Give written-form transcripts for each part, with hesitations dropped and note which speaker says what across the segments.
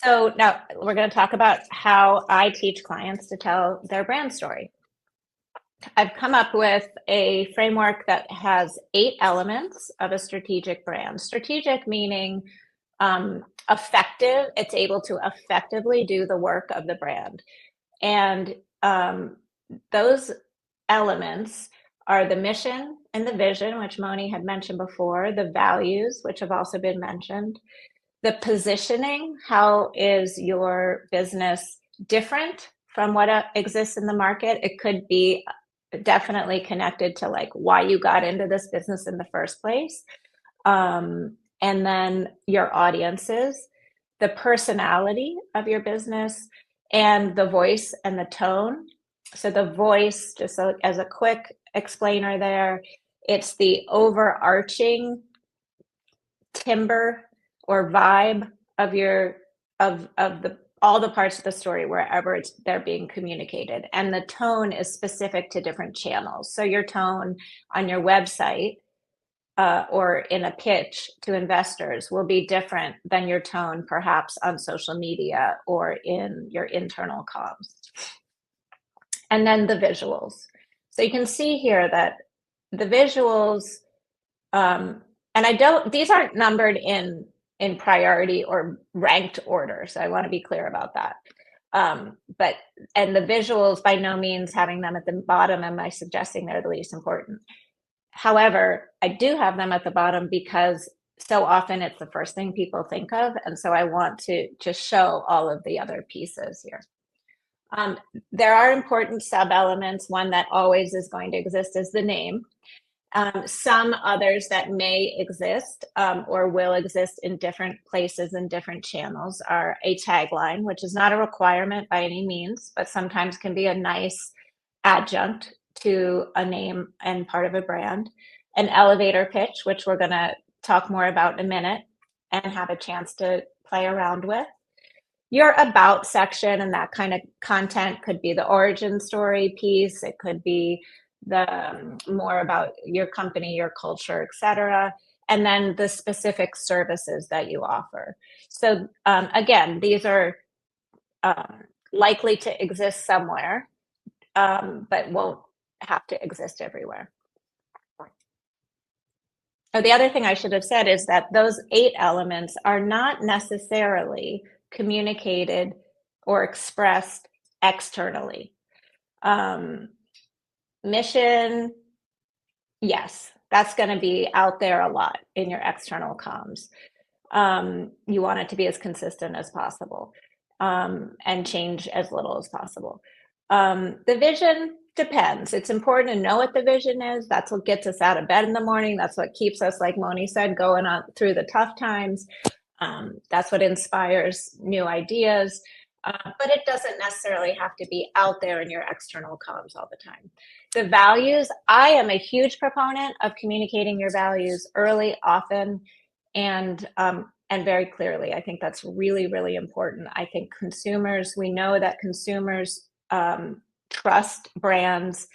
Speaker 1: So now we're going to talk about how I teach clients to tell their brand story. I've come up with a framework that has 8 elements of a strategic brand. Strategic meaning effective, it's able to effectively do the work of the brand. And those elements are the mission and the vision, which Moni had mentioned before, the values, which have also been mentioned, the positioning, how is your business different from what exists in the market? It could be definitely connected to like why you got into this business in the first place. And then your audiences, the personality of your business, and the voice and the tone. So the voice, just so as a quick explainer there, it's the overarching timbre or vibe of your of the all the parts of the story wherever they're being communicated, and the tone is specific to different channels. So your tone on your website or in a pitch to investors will be different than your tone perhaps on social media or in your internal comms. And then the visuals. So you can see here that the visuals, and these aren't numbered in priority or ranked order. So I want to be clear about that. And the visuals, by no means having them at the bottom am I suggesting they're the least important. However, I do have them at the bottom because so often it's the first thing people think of. And so I want to just show all of the other pieces here. There are important sub-elements. One that always is going to exist is the name. Some others that may exist or will exist in different places and different channels are a tagline, which is not a requirement by any means, but sometimes can be a nice adjunct to a name and part of a brand. An elevator pitch, which we're going to talk more about in a minute and have a chance to play around with. Your about section and that kind of content could be the origin story piece. It could be the more about your company, your culture, etc. And then the specific services that you offer. So again, these are likely to exist somewhere, but won't have to exist everywhere. Oh, the other thing I should have said is that those 8 elements are not necessarily communicated or expressed externally. Mission, yes, that's going to be out there a lot in your external comms. You want it to be as consistent as possible and change as little as possible. The vision depends. It's important to know what the vision is. That's what gets us out of bed in the morning. That's what keeps us, like Moni said, going on through the tough times. That's what inspires new ideas. But it doesn't necessarily have to be out there in your external comms all the time. The values, I am a huge proponent of communicating your values early, often, and very clearly. I think that's really, really important. I think we know that consumers trust brands.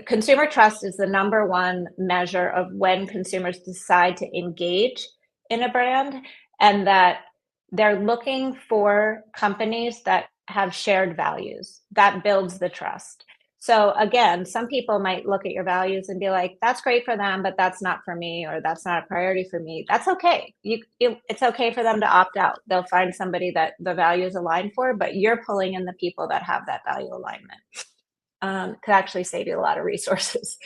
Speaker 1: Consumer trust is the #1 measure of when consumers decide to engage in a brand, and that they're looking for companies that have shared values. That builds the trust. So again, some people might look at your values and be like, that's great for them, but that's not for me, or that's not a priority for me. That's okay. It's okay for them to opt out. They'll find somebody that the values align for, but you're pulling in the people that have that value alignment. Could actually save you a lot of resources.